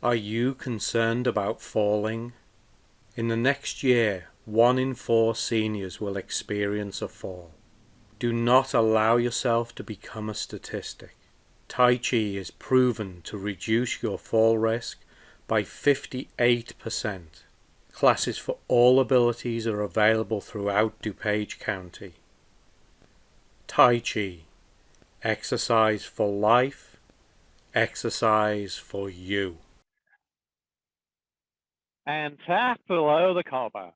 Are you concerned about falling? In the next year, 1 in 4 seniors will experience a fall. Do not allow yourself to become a statistic. Tai Chi is proven to reduce your fall risk by 58%. Classes for all abilities are available throughout DuPage County. Tai Chi, exercise for life, exercise for you. And tap below the collarbone.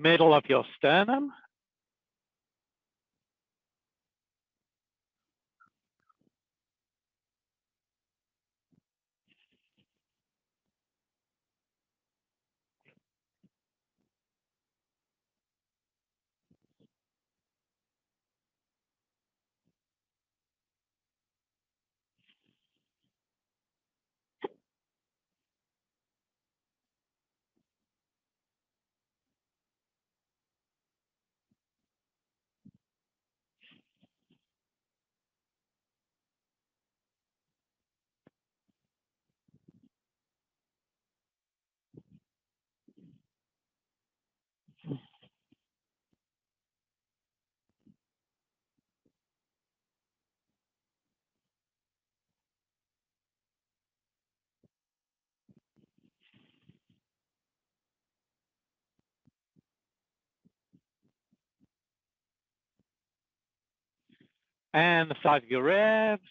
Middle of your sternum. And the size of your ribs.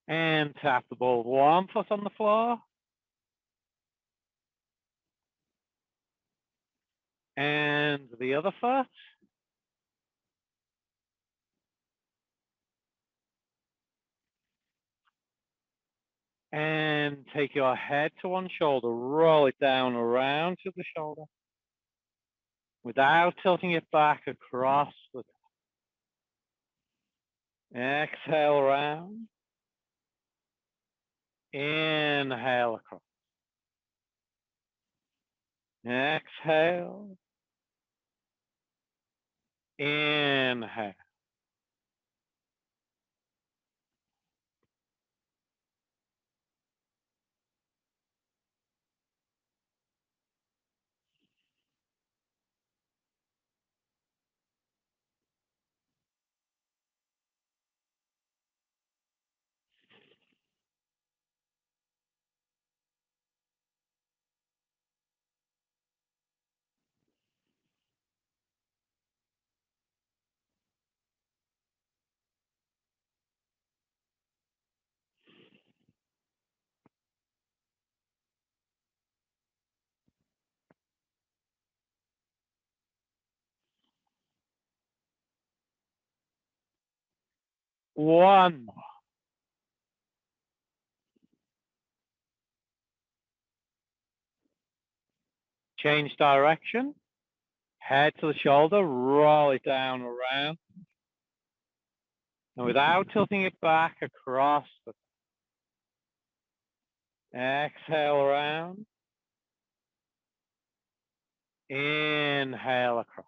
And tap the ball with 1 foot on the floor. And the other foot. And take your head to one shoulder, roll it down around to the shoulder without tilting it back across the top. Exhale around. Inhale across. Exhale. Inhale. One more. Change direction. Head to the shoulder, roll it down around. And without tilting it back across the exhale around. Inhale across.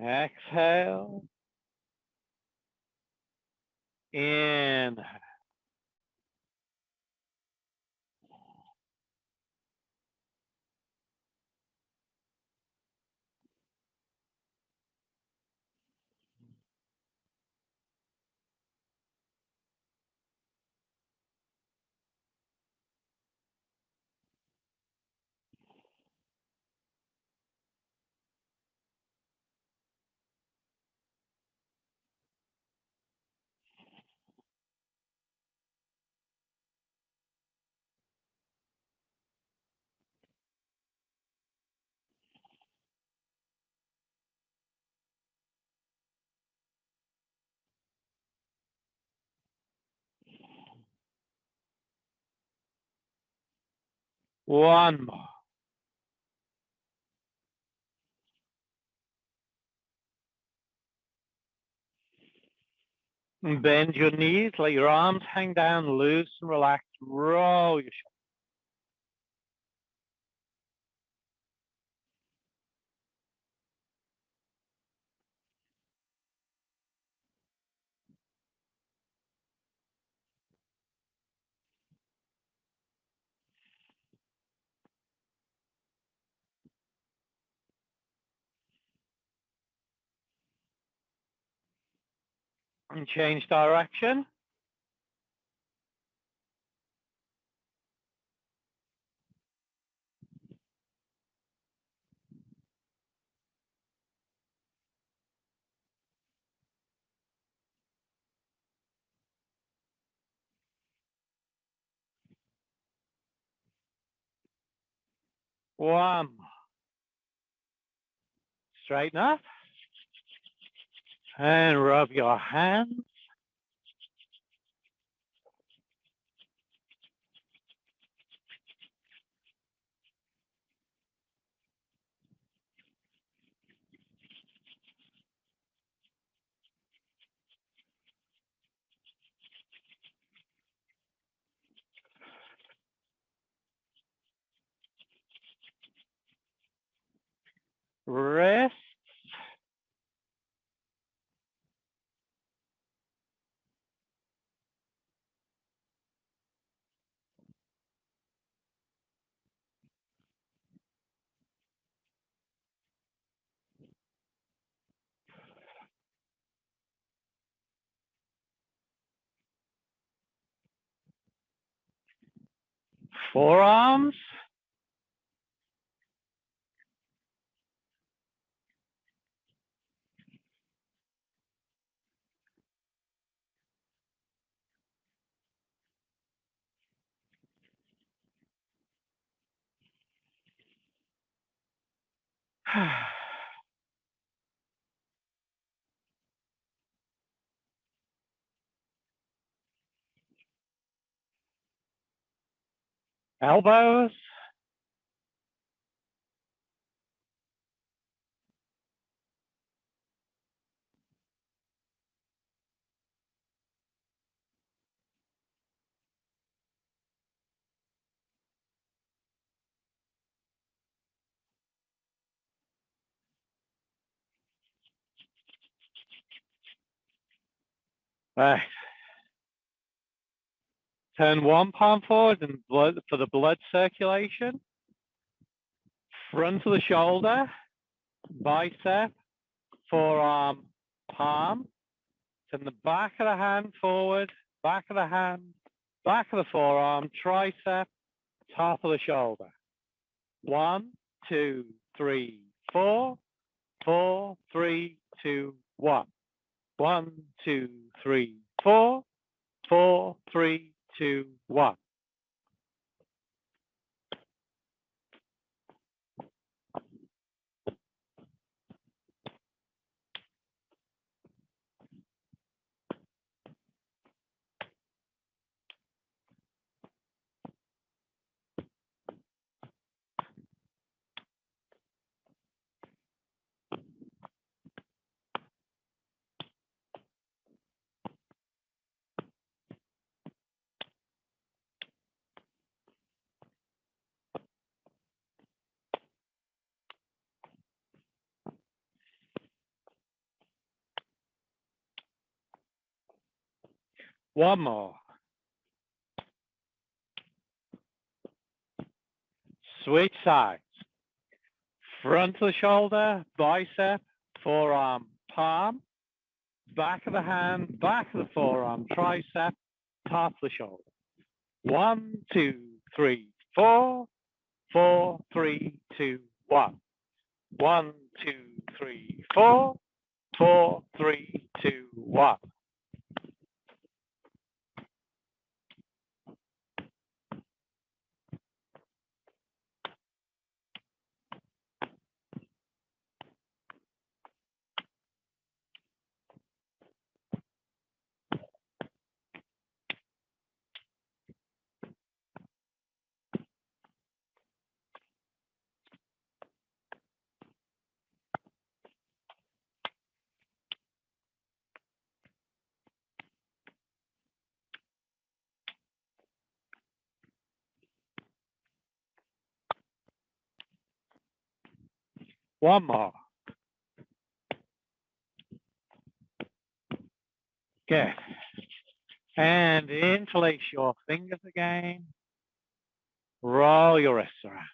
Exhale. Inhale. One more. And bend your knees, let your arms hang down, loose and relax. Roll your shoulders. And change direction. One more. Straighten up. And rub your hands. Rest. Forearms. Elbows. Right. Turn one palm forward and blood for the blood circulation. Front of the shoulder, bicep, forearm, palm. Turn the back of the hand forward, back of the hand, back of the forearm, tricep, top of the shoulder. 1, 2, 3, 4. 4, 3, 2, 1. 1, 2, 3, 4. 4, 3, 2, 1. One more. Switch sides. Front of the shoulder, bicep, forearm, palm, back of the hand, back of the forearm, tricep, top of the shoulder. 1, 2, 3, 4. 4, 3, 2, 1. 1, 2, 3, 4. 4, 3, 2, 1. One more. Good. And interlace your fingers again. Roll your wrists around.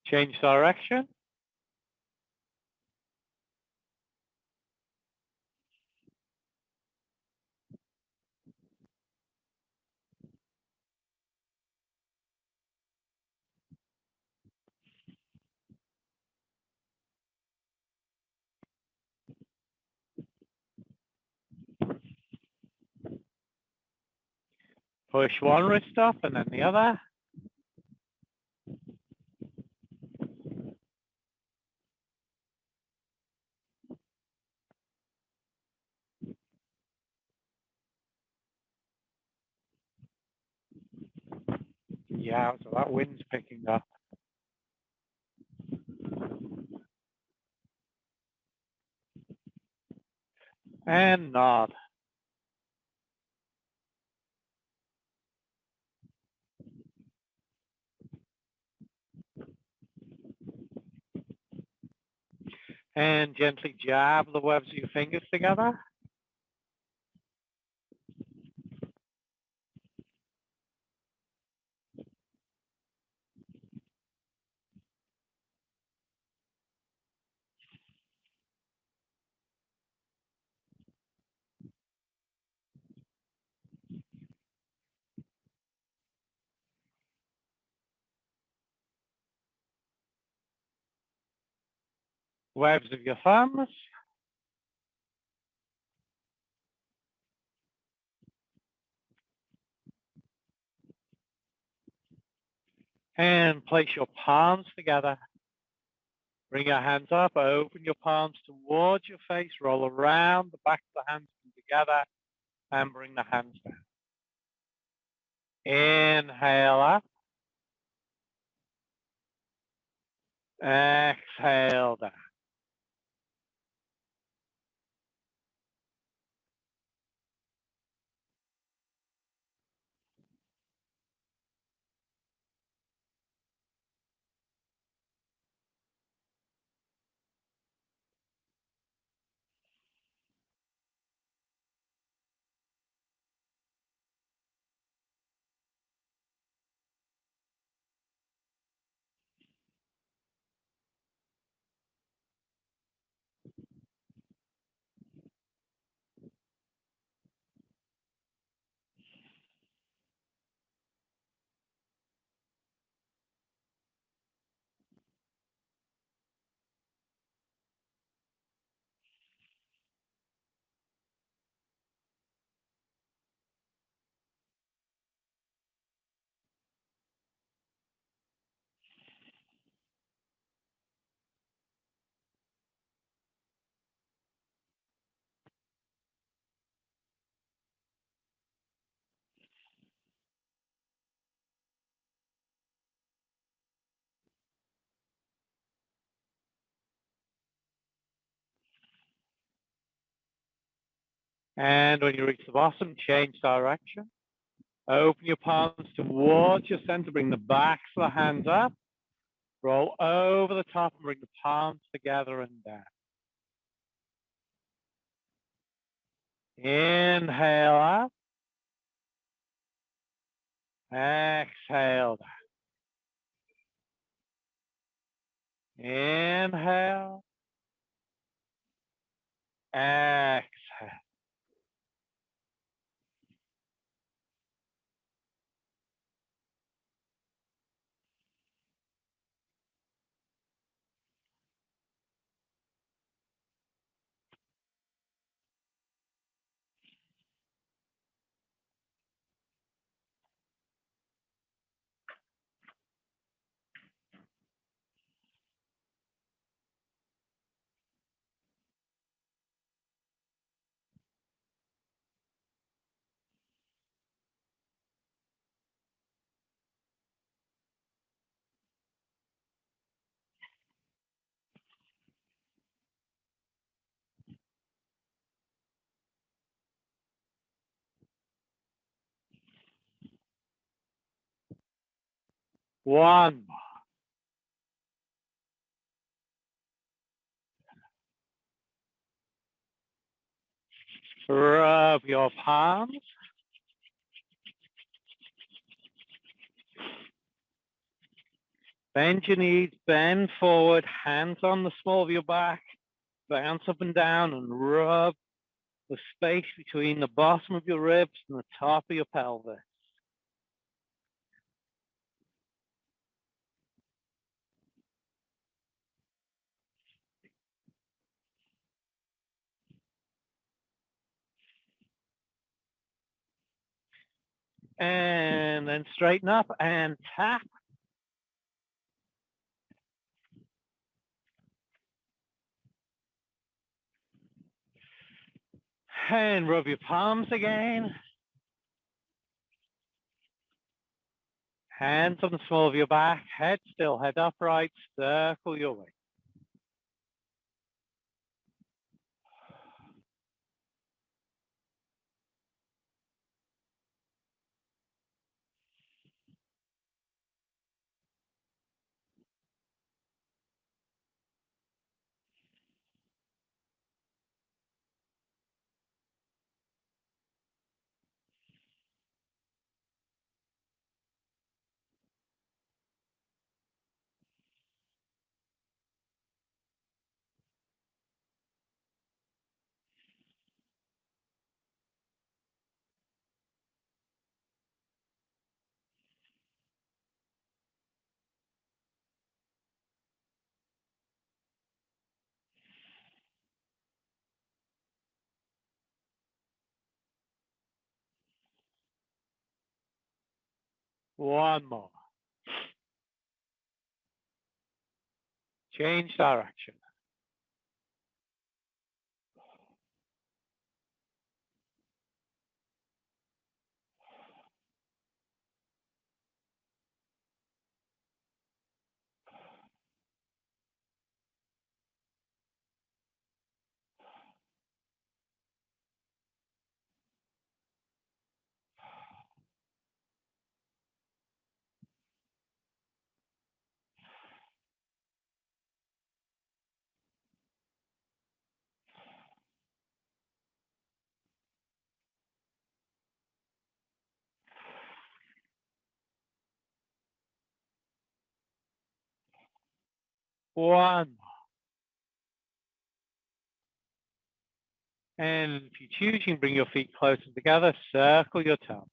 Change direction. Push one wrist up and then the other. Yeah, so that wind's picking up. And nod. And gently jab the webs of your fingers together. Webs of your thumbs. And place your palms together. Bring your hands up, open your palms towards your face, roll around, the back of the hands come together, and bring the hands down. Inhale up. Exhale down. And when you reach the bottom, change direction. Open your palms towards your center. Bring the backs of the hands up. Roll over the top and bring the palms together and down. Inhale up. Exhale down. Inhale. Exhale. One more. Rub your palms. Bend your knees, bend forward, hands on the small of your back. Bounce up and down and rub the space between the bottom of your ribs and the top of your pelvis. And then straighten up and tap. And rub your palms again. Hands on the small of your back, head still, head upright, circle your way. One more. Change direction. One more. And if you choose, you can bring your feet closer together, circle your toes.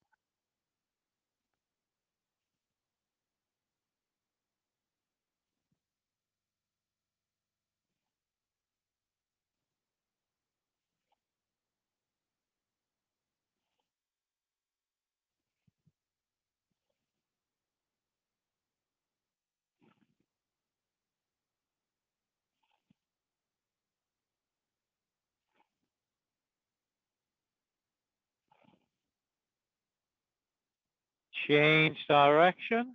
Change direction.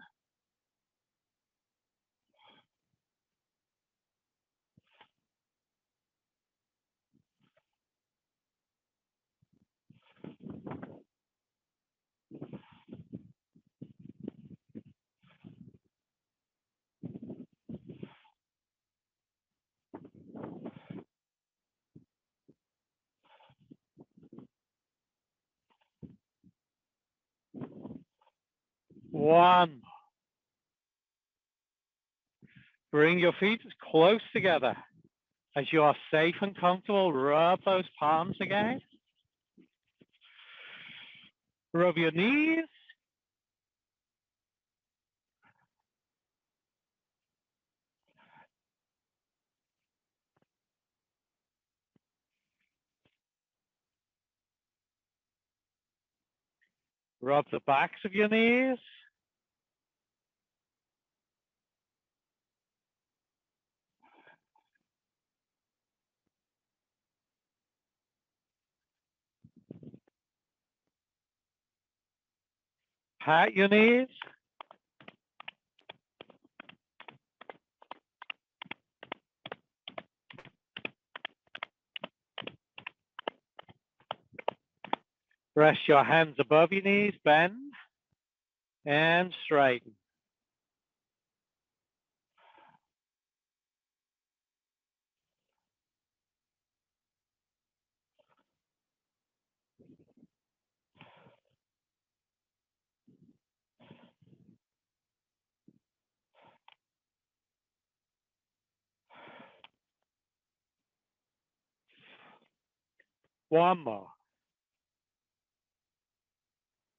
One. Bring your feet as close together as you are safe and comfortable. Rub those palms again. Rub your knees. Rub the backs of your knees. Pat your knees. Rest your hands above your knees, bend and straighten. One more.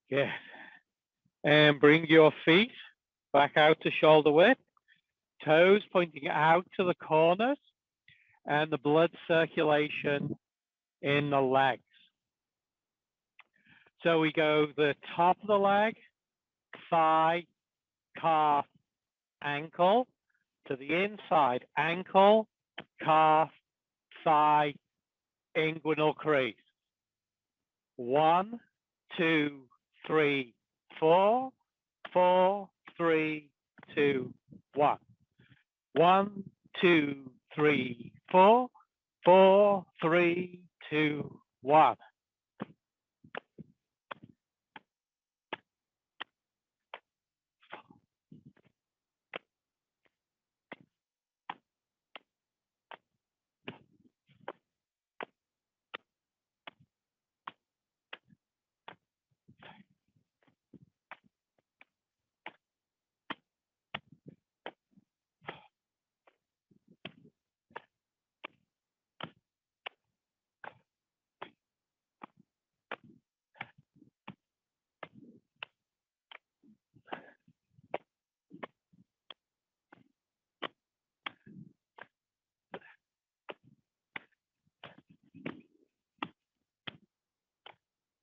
Good. And bring your feet back out to shoulder width, toes pointing out to the corners, and the blood circulation in the legs. So we go the top of the leg, thigh, calf, ankle, to the inside, ankle, calf, thigh, inguinal crease. 1, 2, 3, 4, 4, 3, 2, 1. 1, 2, 3, 4, 4, 3, 2, 1.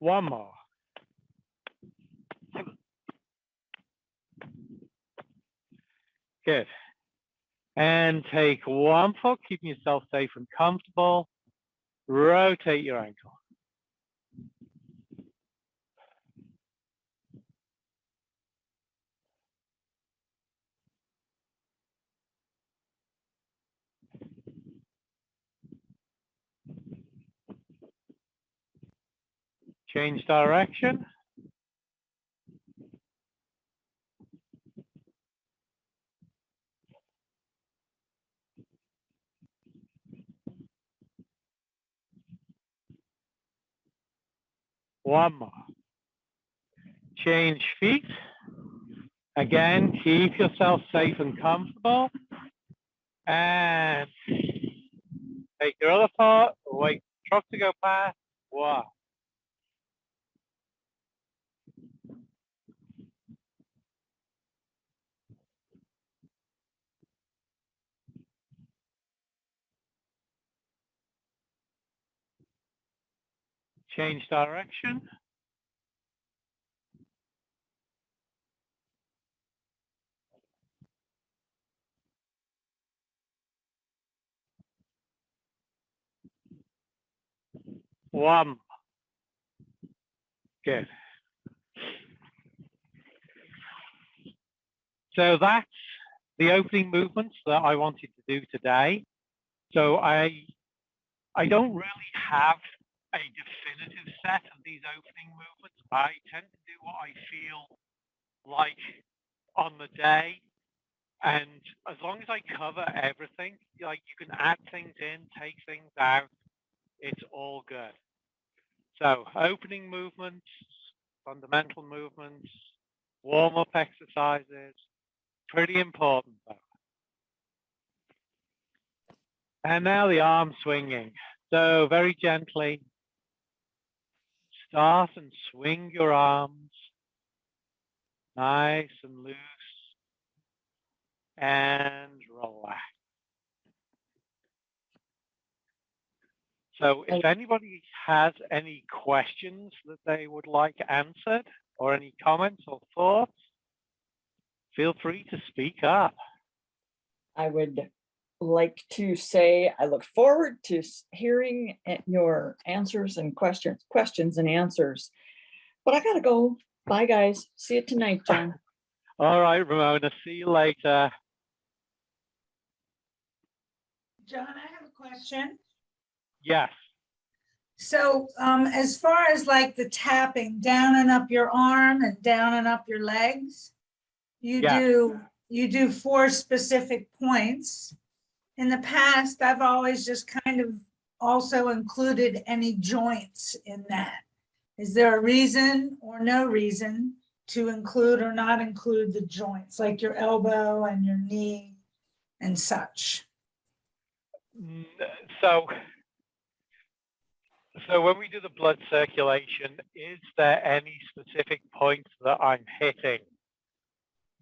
One more. Good. And take one foot, keeping yourself safe and comfortable. Rotate your ankle. Change direction. One more. Change feet. Again, keep yourself safe and comfortable. And take your other foot. Wait for the truck to go past. One. Change direction. One. Good. So that's the opening movements that I wanted to do today. So I don't really have a definitive set of these opening movements. I tend to do what I feel like on the day. And as long as I cover everything, like you can add things in, take things out, it's all good. So opening movements, fundamental movements, warm-up exercises. Pretty important, though. And now the arm swinging. So very gently, start and swing your arms, nice and loose, and relax. So if anybody has any questions that they would like answered, or any comments or thoughts, feel free to speak up. I would like to say I look forward to hearing your answers and questions and answers. But I gotta go. Bye, guys. See you tonight, John. All right, Ramona. See you later. John, I have a question. Yes. So as far as like the tapping down and up your arm and down and up your legs, you do 4 specific points. In the past, I've always just kind of also included any joints in that. Is there a reason or no reason to include or not include the joints, like your elbow and your knee and such? So when we do the blood circulation, is there any specific points that I'm hitting?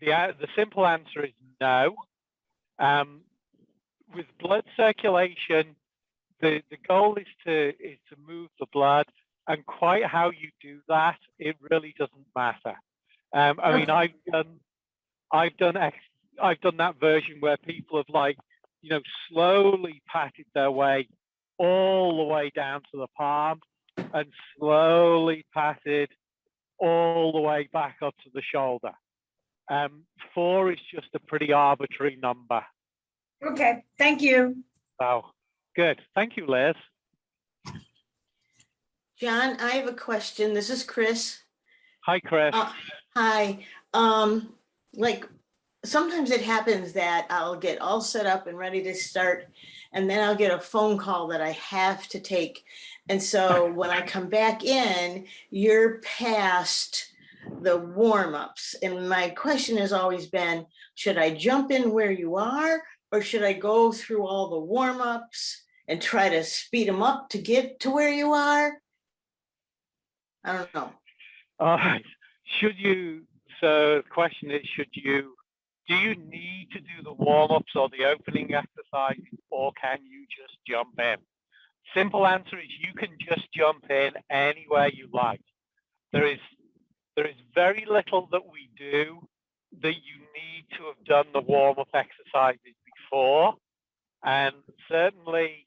The simple answer is no. With blood circulation, the goal is to move the blood, and quite how you do that, it really doesn't matter. I mean, I've done that version where people have slowly patted their way all the way down to the palm and slowly patted all the way back up to the shoulder. 4 is just a pretty arbitrary number. Okay, thank you. So good. Thank you, Liz. John, I have a question. This is Chris. Hi, Chris. Hi. Like sometimes it happens that I'll get all set up and ready to start, and then I'll get a phone call that I have to take. And so when I come back in, you're past the warm-ups. And my question has always been, should I jump in where you are, or should I go through all the warm-ups and try to speed them up to get to where you are? I don't know. All right. So the question is, do you need to do the warm-ups or the opening exercises, or can you just jump in? Simple answer is you can just jump in anywhere you like. There is very little that we do that you need to have done the warm-up exercises before. And certainly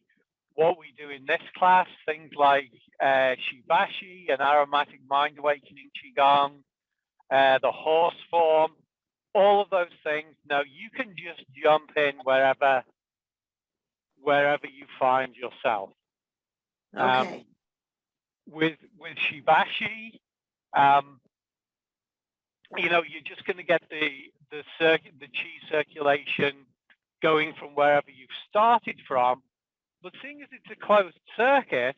what we do in this class, things like Shibashi and aromatic mind awakening Qigong, the horse form, all of those things. No, you can just jump in wherever you find yourself. Okay. With Shibashi, you're just going to get the chi circulation going from wherever you've started from. But seeing as it's a closed circuit,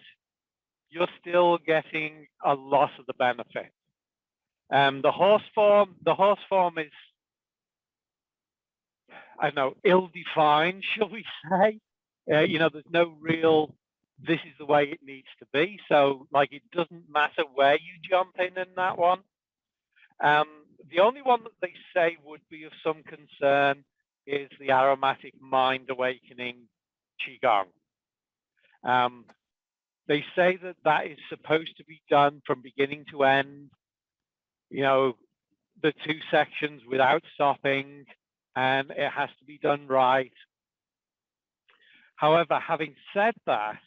you're still getting a lot of the benefit. The horse form is, I don't know, ill-defined, shall we say? There's no real, this is the way it needs to be. So, it doesn't matter where you jump in that one. The only one that they say would be of some concern is the aromatic mind awakening Qigong. They say that is supposed to be done from beginning to end, the 2 sections without stopping, and it has to be done right. However, having said that,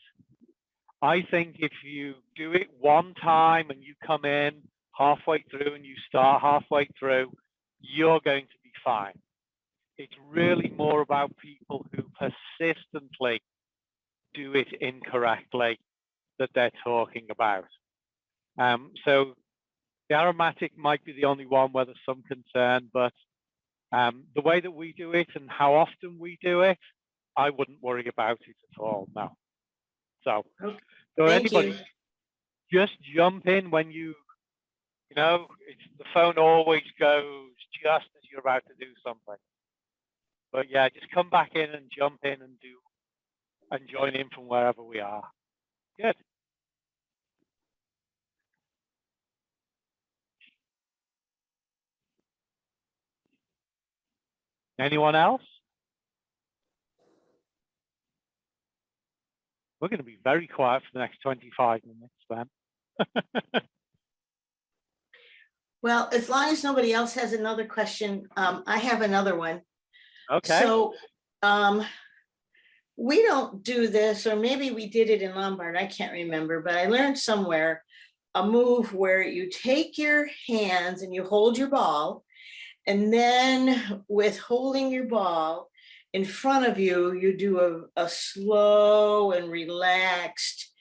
I think if you do it one time and you come in halfway through and you start halfway through, you're going to be fine. It's really more about people who persistently do it incorrectly that they're talking about. So the aromatic might be the only one where there's some concern, but the way that we do it and how often we do it, I wouldn't worry about it at all, no. So, Okay. so Thank anybody, you. just jump in when you You know, the phone always goes just as you're about to do something. But yeah, just come back in and jump in and join in from wherever we are. Good. Anyone else? We're going to be very quiet for the next 25 minutes, then. Well, as long as nobody else has another question, I have another one. Okay. So we don't do this, or maybe we did it in Lombard, I can't remember, but I learned somewhere a move where you take your hands and you hold your ball, and then with holding your ball in front of you, you do a slow and relaxed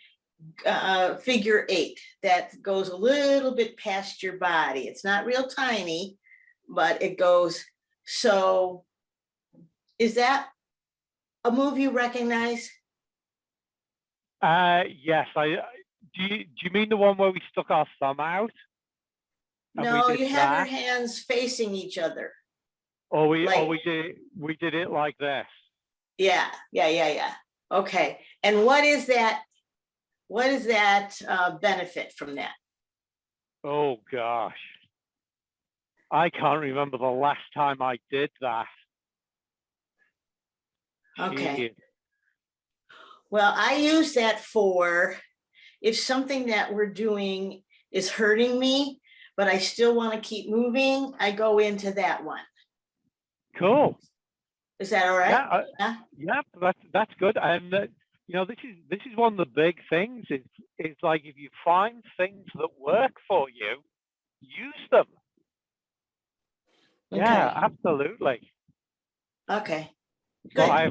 figure 8 that goes a little bit past your body. It's not real tiny, but it goes. So is that a move you recognize? Yes. Do you mean the one where we stuck our thumb out? No, you have your hands facing each other. Or we did it like this. Yeah. Okay. And what is that? What is that benefit from that? Oh gosh, I can't remember the last time I did that. Okay. Jeez. Well, I use that for if something that we're doing is hurting me, but I still want to keep moving, I go into that one. Cool. Is that all right? Yeah, that's good. And you know, this is one of the big things. It's like if you find things that work for you, use them. Okay. Yeah, absolutely. Okay. Good. Well, I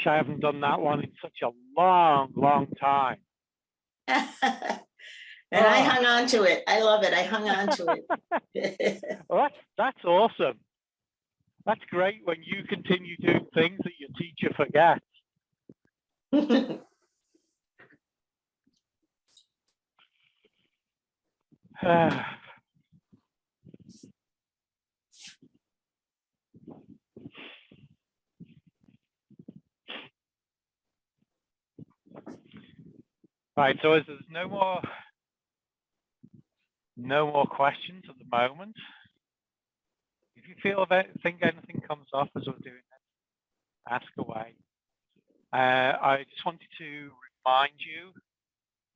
haven't done that one in such a long time. And I hung on to it. I love it. I hung on to it. Well, that's awesome. That's great when you continue doing things that your teacher forgets. Right, so as there's no more questions at the moment, if you think anything comes up as we're doing it, ask away. I just wanted to remind you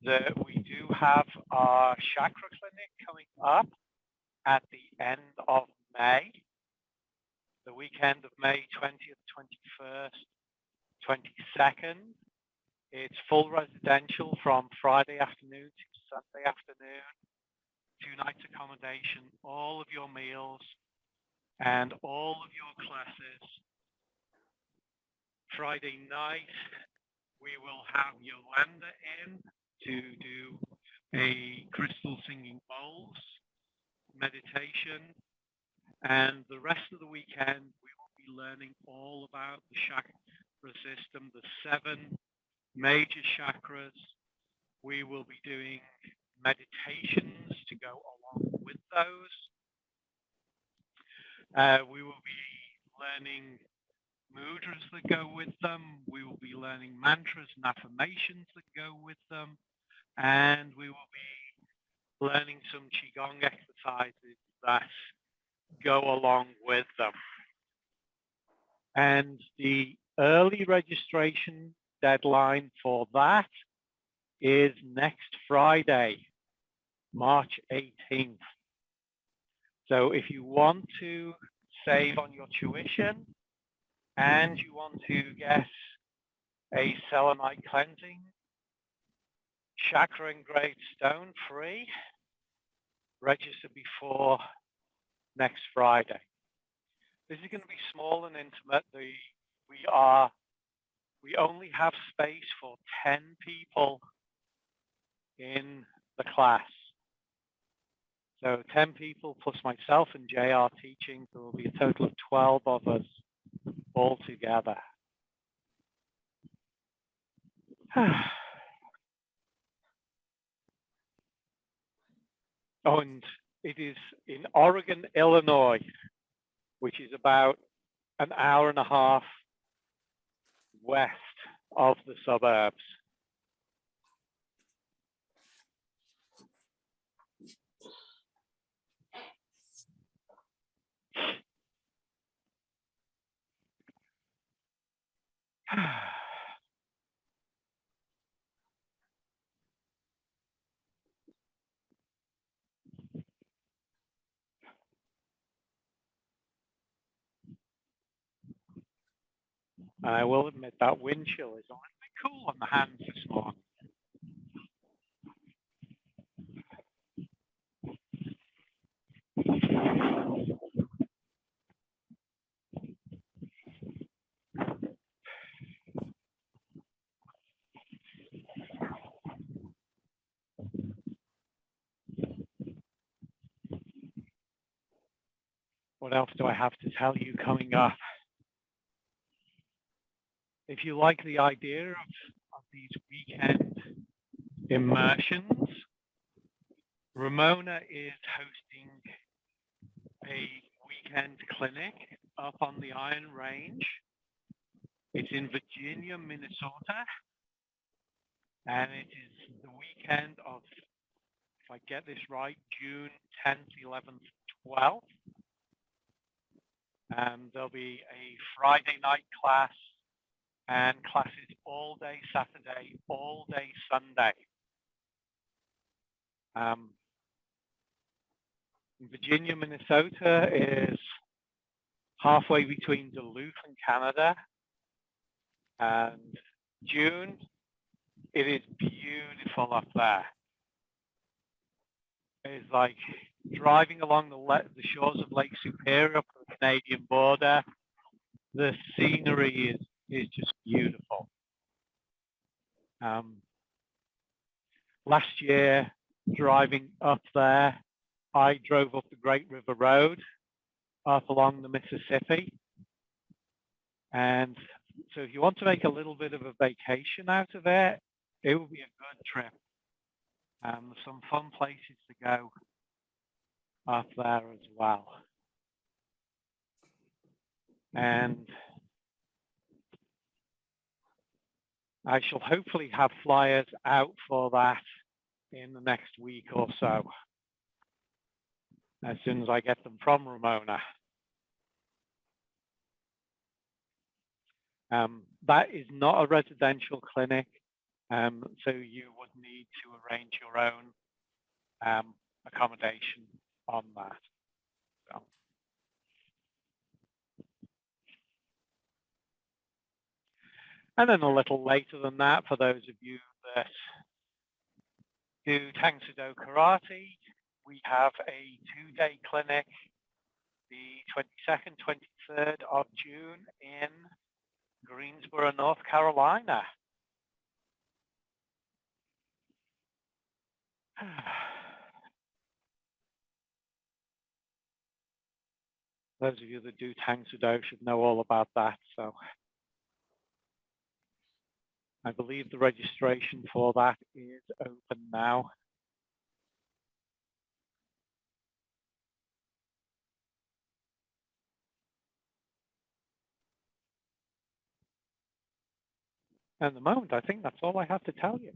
that we do have our Chakra Clinic coming up at the end of May, the weekend of May 20th, 21st, 22nd. It's full residential from Friday afternoon to Sunday afternoon, 2 nights accommodation, all of your meals, and all of your classes. Friday night, we will have Yolanda in to do a crystal singing bowls meditation, and the rest of the weekend we will be learning all about the chakra system, the 7 major chakras. We will be doing meditations to go along with those. We will be learning mudras that go with them. We will be learning mantras and affirmations that go with them. And we will be learning some Qigong exercises that go along with them. And the early registration deadline for that is next Friday, March 18th. So if you want to save on your tuition and you want to get a selenite cleansing chakra engraved stone free, register before next Friday. This is going to be small and intimate. We only have space for 10 people in the class. So 10 people plus myself and JR teaching, there will be a total of 12 of us all together. Oh, and It is in Oregon, Illinois, which is about an hour and a half west of the suburbs. I will admit that wind chill is a little bit cool on the hands this morning. What else do I have to tell you coming up? If you like the idea of these weekend immersions, Ramona is hosting a weekend clinic up on the Iron Range. It's in Virginia, Minnesota, and it is the weekend of, if I get this right, June 10th, 11th, 12th. There'll be a Friday night class and classes all day Saturday, all day Sunday. Virginia, Minnesota is halfway between Duluth and Canada. And June, it is beautiful up there. It's like driving along the shores of Lake Superior up to the Canadian border. The scenery is just beautiful. Last year, driving up there, I drove up the Great River Road up along the Mississippi. And so if you want to make a little bit of a vacation out of it, it will be a good trip. Some fun places to go up there as well. And I shall hopefully have flyers out for that in the next week or so, as soon as I get them from Ramona. That is not a residential clinic, so you would need to arrange your own accommodation on that. So. And then a little later than that, for those of you that do Tang Soo Do Karate, we have a 2-day clinic the 22nd, 23rd of June in Greensboro, North Carolina. Those of you that do Tang Soo Do should know all about that. So I believe the registration for that is open now. At the moment, I think that's all I have to tell you.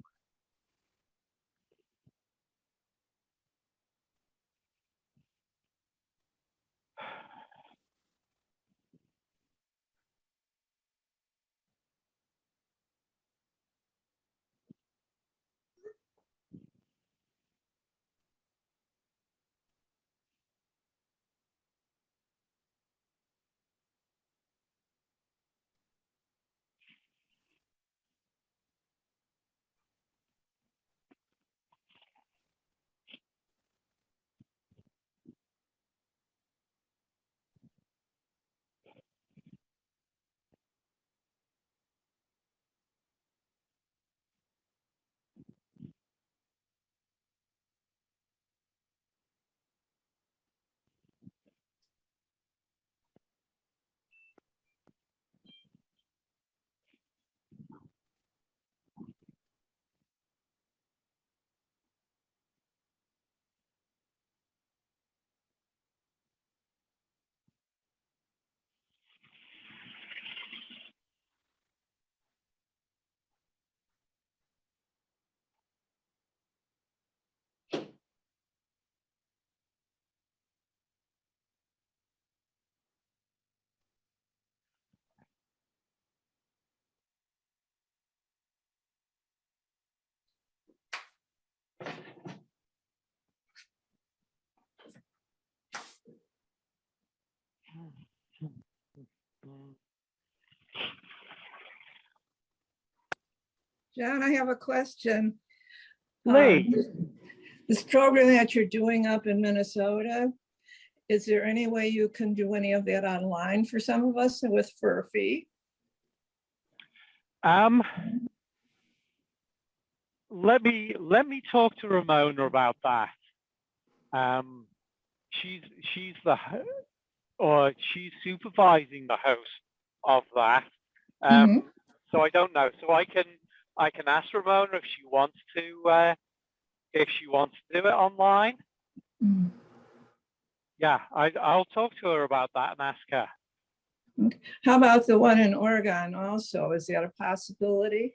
John, I have a question. Lee. This program that you're doing up in Minnesota, is there any way you can do any of that online for some of us for a fee? Let me talk to Ramona about that. She's she's supervising the host of that. So I don't know. So I can ask Ramona if she wants to do it online. Yeah, I'll talk to her about that and ask her. How about the one in Oregon also? Is that a possibility?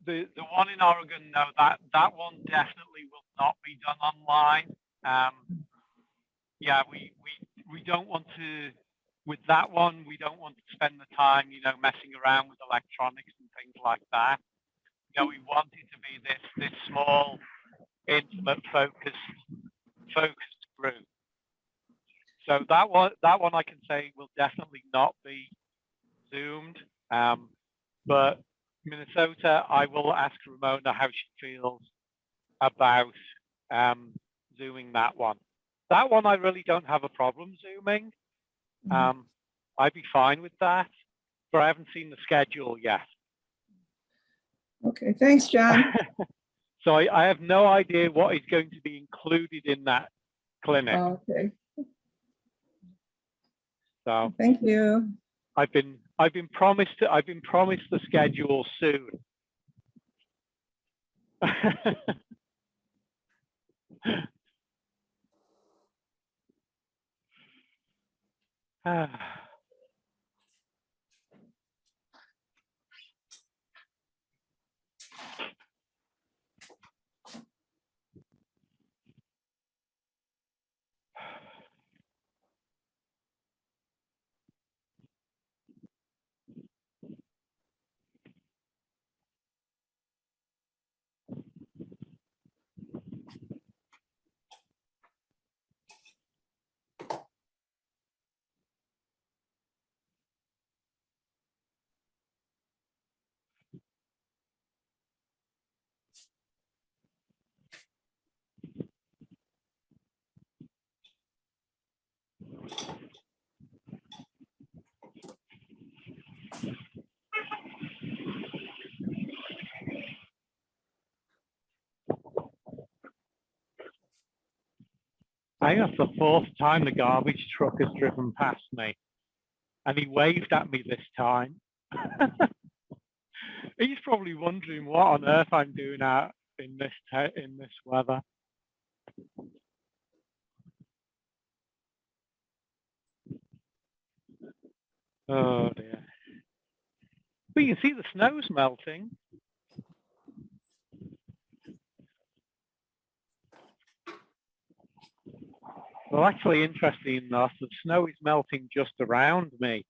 The one in Oregon, no, that one definitely will not be done online. Yeah, we don't want to, with that one, we don't want to spend the time, messing around with electronics and things like that. We want it to be this small, intimate, focused group. So that one I can say will definitely not be Zoomed. But Minnesota, I will ask Ramona how she feels about Zooming that one. That one I really don't have a problem Zooming. I'd be fine with that, but I haven't seen the schedule yet. Okay, thanks, John. So I have no idea what is going to be included in that clinic. Okay. So thank you. I've been promised the schedule soon. I think that's the fourth time the garbage truck has driven past me, and he waved at me this time. He's probably wondering what on earth I'm doing out in this weather. Oh dear. But you can see the snow's melting. Well, actually, interesting enough, the snow is melting just around me.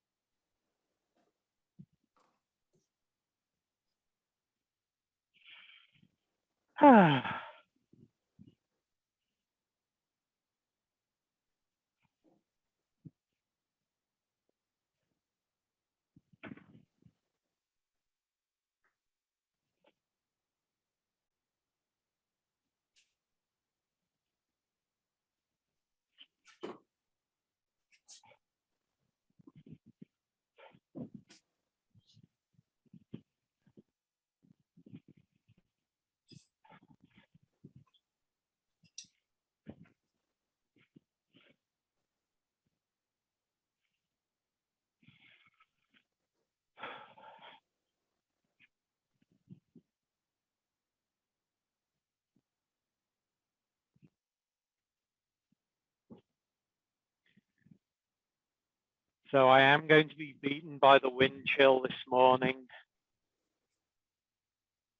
So I am going to be beaten by the wind chill this morning.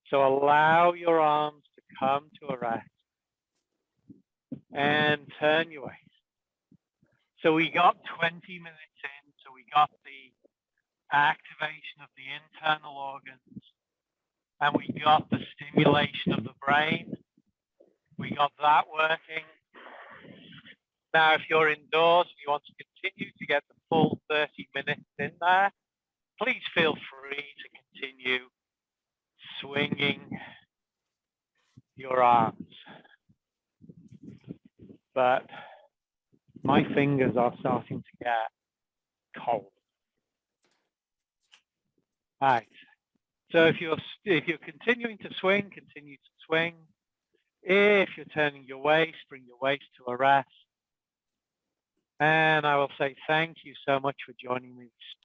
So allow your arms to come to a rest and turn your waist. So we got 20 minutes in, so we got the activation of the internal organs, and we got the stimulation of the brain. We got that working. Now, if you're indoors and you want to continue to get the full 30 minutes in there, please feel free to continue swinging your arms. But my fingers are starting to get cold. Right. So if you're continuing to swing, continue to swing. If you're turning your waist, bring your waist to a rest. And I will say thank you so much for joining me this